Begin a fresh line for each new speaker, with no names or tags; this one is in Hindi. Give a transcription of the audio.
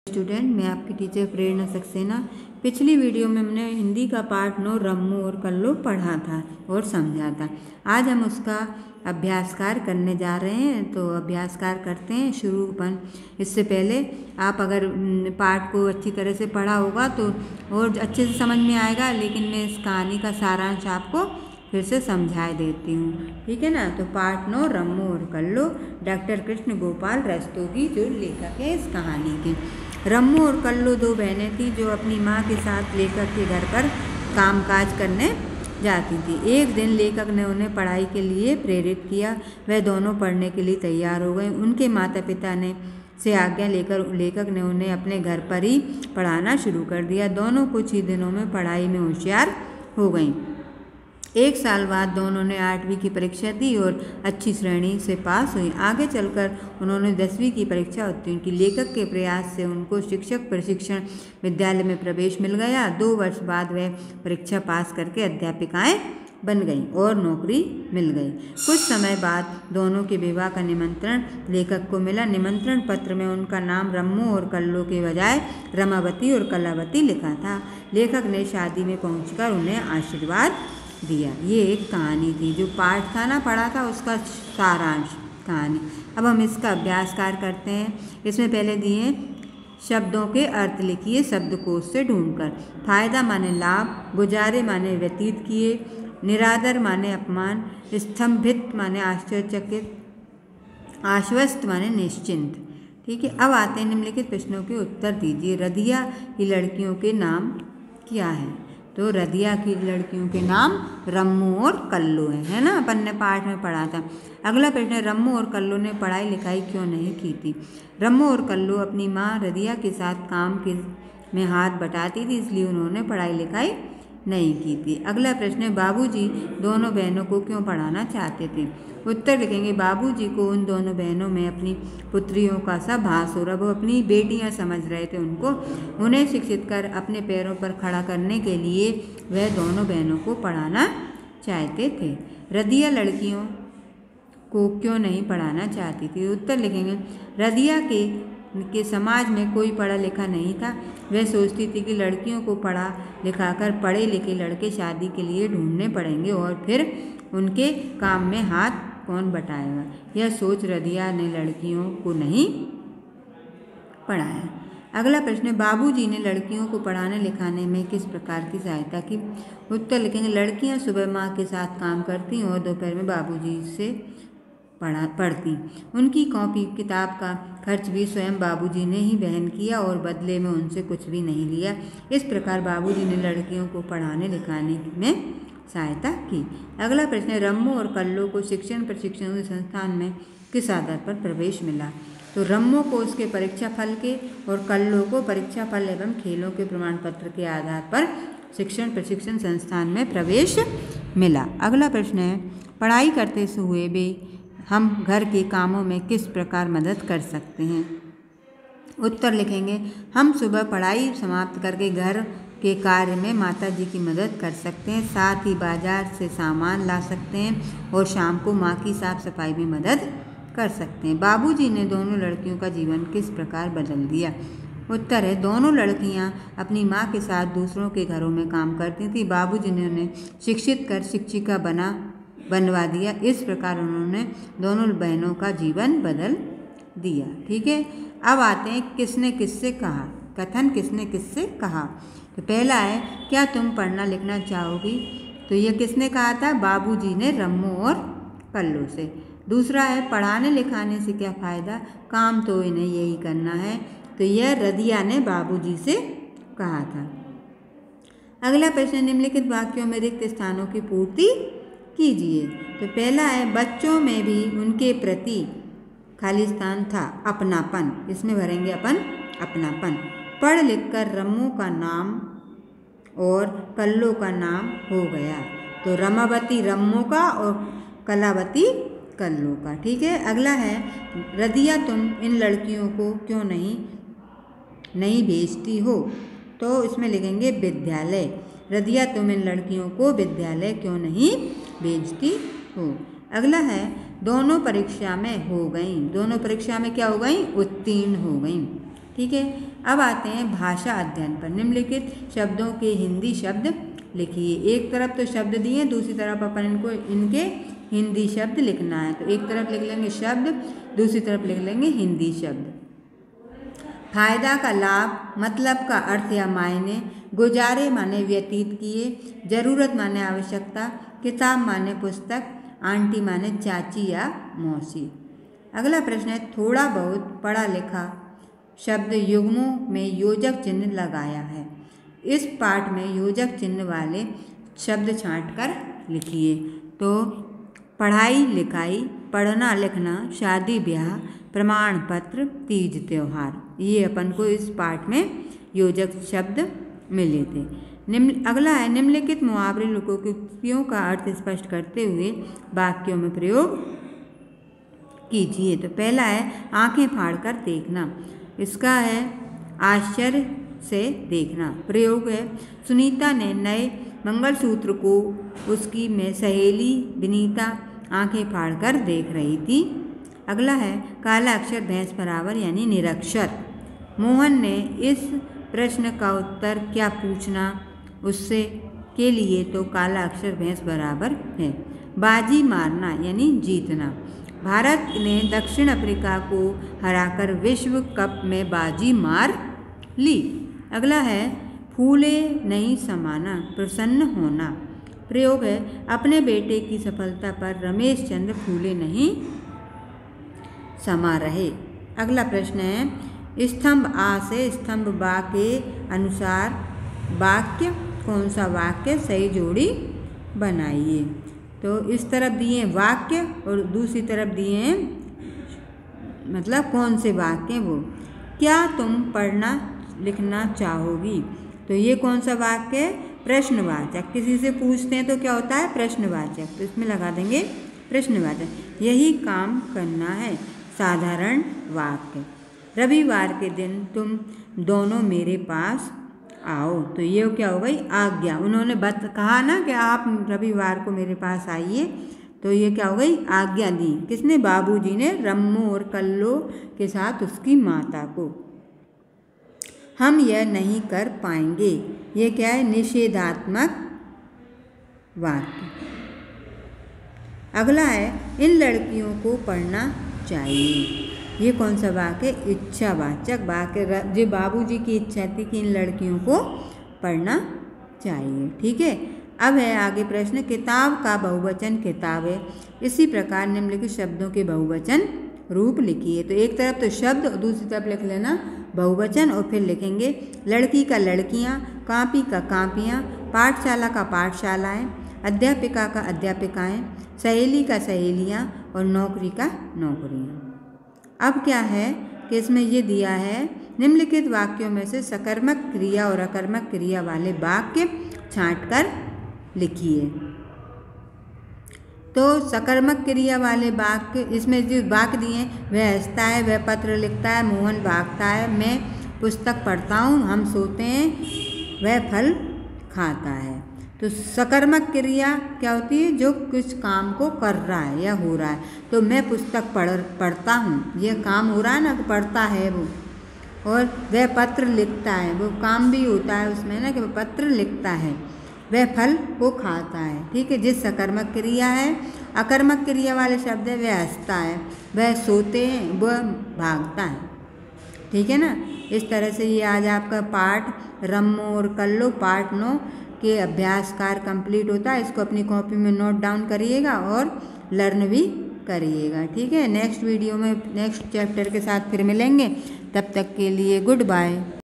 स्टूडेंट, मैं आपकी टीचर प्रेरणा सक्सेना। पिछली वीडियो में हमने हिंदी का पाठ 9 रम्मू और कल्लू पढ़ा था और समझा था। आज हम उसका अभ्यासकार करने जा रहे हैं, तो अभ्यासकार करते हैं शुरूपन। इससे पहले आप अगर पाठ को अच्छी तरह से पढ़ा होगा तो और अच्छे से समझ में आएगा, लेकिन मैं इस कहानी का सारांश आपको फिर से समझा देती हूँ, ठीक है ना। तो पाठ 9 रम्मू और कल्लू, डॉक्टर कृष्ण गोपाल रस्तोगी जो लेखक है इस कहानी के। रम्मू और कल्लू दो बहनें थीं जो अपनी माँ के साथ लेखक के घर पर कामकाज करने जाती थी। एक दिन लेखक ने उन्हें पढ़ाई के लिए प्रेरित किया। वह दोनों पढ़ने के लिए तैयार हो गए। उनके माता पिता ने से आज्ञा लेकर लेखक ने उन्हें अपने घर पर ही पढ़ाना शुरू कर दिया। दोनों कुछ ही दिनों में पढ़ाई में होशियार हो गईं। एक साल बाद दोनों ने 8वीं की परीक्षा दी और अच्छी श्रेणी से पास हुई। आगे चलकर उन्होंने 10वीं की परीक्षा उत्तीर्ण की। लेखक के प्रयास से उनको शिक्षक प्रशिक्षण विद्यालय में प्रवेश मिल गया। 2 वर्ष बाद वह परीक्षा पास करके अध्यापिकाएं बन गईं और नौकरी मिल गई। कुछ समय बाद दोनों के विवाह का निमंत्रण लेखक को मिला। निमंत्रण पत्र में उनका नाम रम्मू और कल्लू के बजाय रमावती और कलावती लिखा था। लेखक ने शादी में पहुंचकर उन्हें आशीर्वाद दिया। ये एक कहानी थी, जो पाठ था ना पढ़ा था उसका सारांश कहानी। अब हम इसका अभ्यासकार करते हैं। इसमें पहले दिए शब्दों के अर्थ लिखिए शब्दकोश से ढूंढकर। फायदा माने लाभ, गुजारे माने व्यतीत किए, निरादर माने अपमान, स्तंभित माने आश्चर्यचकित, आश्वस्त माने निश्चिंत। ठीक है, अब आते हैं निम्नलिखित प्रश्नों के उत्तर दीजिए। रधिया की लड़कियों के नाम क्या है? तो रधिया की लड़कियों के नाम रम्मू और कल्लू है ना, अपन ने पाठ में पढ़ा था। अगला प्रश्न, रम्मू और कल्लू ने पढ़ाई लिखाई क्यों नहीं की थी? रम्मू और कल्लू अपनी माँ रधिया के साथ काम के में हाथ बटाती थी, इसलिए उन्होंने पढ़ाई लिखाई नहीं की थी। अगला प्रश्न, बाबूजी दोनों बहनों को क्यों पढ़ाना चाहते थे? उत्तर लिखेंगे, बाबूजी को उन दोनों बहनों में अपनी पुत्रियों का सा भास हो रहा, वो अपनी बेटियां समझ रहे थे उनको। उन्हें शिक्षित कर अपने पैरों पर खड़ा करने के लिए वह दोनों बहनों को पढ़ाना चाहते थे। रधिया लड़कियों को क्यों नहीं पढ़ाना चाहती थी? उत्तर लिखेंगे, रधिया के समाज में कोई पढ़ा लिखा नहीं था। वह सोचती थी कि लड़कियों को पढ़ा लिखाकर पढ़े लिखे लड़के शादी के लिए ढूंढने पड़ेंगे और फिर उनके काम में हाथ कौन बटाएगा। यह सोच रधिया ने लड़कियों को नहीं पढ़ाया। अगला प्रश्न, बाबूजी ने लड़कियों को पढ़ाने लिखाने में किस प्रकार की सहायता की? उत्तर लिखेंगे, लड़कियां सुबह माँ के साथ काम करती और दोपहर में बाबूजी से पढ़ती। उनकी कॉपी किताब का खर्च भी स्वयं बाबूजी ने ही वहन किया और बदले में उनसे कुछ भी नहीं लिया। इस प्रकार बाबूजी ने लड़कियों को पढ़ाने लिखाने में सहायता की। अगला प्रश्न, रम्मू और कल्लू को शिक्षण प्रशिक्षण संस्थान में किस आधार पर प्रवेश मिला? तो रम्मू को उसके परीक्षा फल के और कल्लू को परीक्षा फल एवं खेलों के प्रमाण पत्र के आधार पर शिक्षण प्रशिक्षण संस्थान में प्रवेश मिला। अगला प्रश्न है, पढ़ाई करते हुए भी हम घर के कामों में किस प्रकार मदद कर सकते हैं? उत्तर लिखेंगे, हम सुबह पढ़ाई समाप्त करके घर के कार्य में माता जी की मदद कर सकते हैं, साथ ही बाजार से सामान ला सकते हैं और शाम को माँ की साफ सफाई में मदद कर सकते हैं। बाबूजी ने दोनों लड़कियों का जीवन किस प्रकार बदल दिया? उत्तर है, दोनों लड़कियां अपनी माँ के साथ दूसरों के घरों में काम करती थीं। बाबूजी ने उन्हें शिक्षित कर शिक्षिका बनवा दिया। इस प्रकार उन्होंने दोनों बहनों का जीवन बदल दिया। ठीक है, अब आते हैं किसने किससे कहा। कथन किसने किससे कहा। तो पहला है, क्या तुम पढ़ना लिखना चाहोगी? तो यह किसने कहा था? बाबूजी ने रम्मू और कल्लू से। दूसरा है, पढ़ाने लिखाने से क्या फ़ायदा? काम तो इन्हें यही करना है। तो यह रधिया ने बाबूजी से कहा था। अगला प्रश्न, निम्नलिखित वाक्यों में रिक्त स्थानों की पूर्ति कीजिए। तो पहला है, बच्चों में भी उनके प्रति खाली स्थान था अपनापन। इसमें भरेंगे अपन अपनापन। पढ़ लिखकर रम्मू का नाम और कल्लू का नाम हो गया। तो रमावती रम्मू का और कलावती कल्लू का। ठीक है, अगला है, रधिया तुम इन लड़कियों को क्यों नहीं भेजती हो? तो इसमें लिखेंगे विद्यालय। रधिया तुम इन लड़कियों को विद्यालय क्यों नहीं भेजती हो? अगला है, दोनों परीक्षा में हो गईं। दोनों परीक्षा में क्या हो गईं? उत्तीर्ण हो गईं। ठीक है। अब आते हैं भाषा अध्ययन पर। निम्नलिखित शब्दों के हिंदी शब्द लिखिए। एक तरफ तो शब्द दिए, दूसरी तरफ अपन इनके हिंदी शब्द लिखना है। तो एक तरफ लिख लेंगे शब्द, दूसरी तरफ लिख लेंगे हिंदी शब्द। फायदा का लाभ, मतलब का अर्थ या मायने, गुजारे माने व्यतीत किए, जरूरत माने आवश्यकता, किताब माने पुस्तक, आंटी माने चाची या मौसी। अगला प्रश्न है थोड़ा बहुत पढ़ा लिखा शब्द युग्मों में योजक चिन्ह लगाया है। इस पाठ में योजक चिन्ह वाले शब्द छांटकर लिखिए। तो पढ़ाई लिखाई, पढ़ना लिखना, शादी ब्याह, प्रमाण पत्र, तीज त्योहार, ये अपन को इस पाठ में योजक शब्द मिले थे। अगला है निम्नलिखित मुहावरे लोकोक्तियों का अर्थ स्पष्ट करते हुए वाक्यों में प्रयोग कीजिए। तो पहला है आंखें फाड़कर देखना, इसका है आश्चर्य से देखना। प्रयोग है सुनीता ने नए मंगलसूत्र को उसकी में सहेली विनीता आंखें फाड़कर देख रही थी। अगला है काला अक्षर भैंस बराबर यानी निरक्षर। मोहन ने इस प्रश्न का उत्तर क्या पूछना उससे के लिए तो काला अक्षर भैंस बराबर है। बाजी मारना यानी जीतना। भारत ने दक्षिण अफ्रीका को हराकर विश्व कप में बाजी मार ली। अगला है फूले नहीं समाना, प्रसन्न होना। प्रयोग है अपने बेटे की सफलता पर रमेश चंद्र फूले नहीं समा रहे। अगला प्रश्न है स्तंभ आ से स्तंभ बा के अनुसार वाक्य, कौन सा वाक्य सही जोड़ी बनाइए। तो इस तरफ दिए वाक्य और दूसरी तरफ दिए हैं मतलब कौन से वाक्य वो। क्या तुम पढ़ना लिखना चाहोगी, तो ये कौन सा वाक्य है, प्रश्नवाचक। किसी से पूछते हैं तो क्या होता है प्रश्नवाचक, तो इसमें लगा देंगे प्रश्नवाचक। यही काम करना है, साधारण वाक्य। रविवार के दिन तुम दोनों मेरे पास आओ, तो ये क्या हो गई आज्ञा। उन्होंने कहा ना कि आप रविवार को मेरे पास आइए, तो ये क्या हो गई आज्ञा दी। किसने, बाबूजी ने रम्मू और कल्लो के साथ उसकी माता को। हम यह नहीं कर पाएंगे, ये क्या है निषेधात्मक वाक्य। अगला है इन लड़कियों को पढ़ना चाहिए, ये कौन सा वाक्य, इच्छावाचक वाक्य। जो बाबूजी की इच्छा थी कि इन लड़कियों को पढ़ना चाहिए। ठीक है। अब है आगे प्रश्न किताब का बहुवचन किताबें। इसी प्रकार निम्नलिखित शब्दों के बहुवचन रूप लिखिए। तो एक तरफ तो शब्द और दूसरी तरफ लिख लेना बहुवचन और फिर लिखेंगे लड़की का लड़कियाँ, कापी का कापियाँ, पाठशाला का पाठशालाएँ, अध्यापिका का अध्यापिकाएँ, सहेली का सहेलियाँ और नौकरी का नौकरियाँ। अब क्या है कि इसमें ये दिया है निम्नलिखित वाक्यों में से सकर्मक क्रिया और अकर्मक क्रिया वाले वाक्य छांटकर लिखिए। तो सकर्मक क्रिया वाले वाक्य, इसमें जो वाक्य दिए हैं वह हंसता है, वह पत्र लिखता है, मोहन भागता है, मैं पुस्तक पढ़ता हूँ, हम सोते हैं, वह फल खाता है। तो सकर्मक क्रिया क्या होती है, जो कुछ काम को कर रहा है या हो रहा है। तो मैं पुस्तक पढ़ता हूँ, यह काम हो रहा है ना, तो पढ़ता है वो। और वह पत्र लिखता है, वो काम भी होता है उसमें ना कि वह पत्र लिखता है, वह फल को खाता है। ठीक है। जिस सकर्मक क्रिया है। अकर्मक क्रिया वाले शब्द है वह हंसता है, वह सोते हैं, वह भागता है। ठीक है ना। इस तरह से ये आज आपका पाठ रम्मो और कल्लो पार्ट 9 के अभ्यास कार्य कंप्लीट होता है। इसको अपनी कॉपी में नोट डाउन करिएगा और लर्न भी करिएगा। ठीक है। नेक्स्ट वीडियो में नेक्स्ट चैप्टर के साथ फिर मिलेंगे, तब तक के लिए गुड बाय।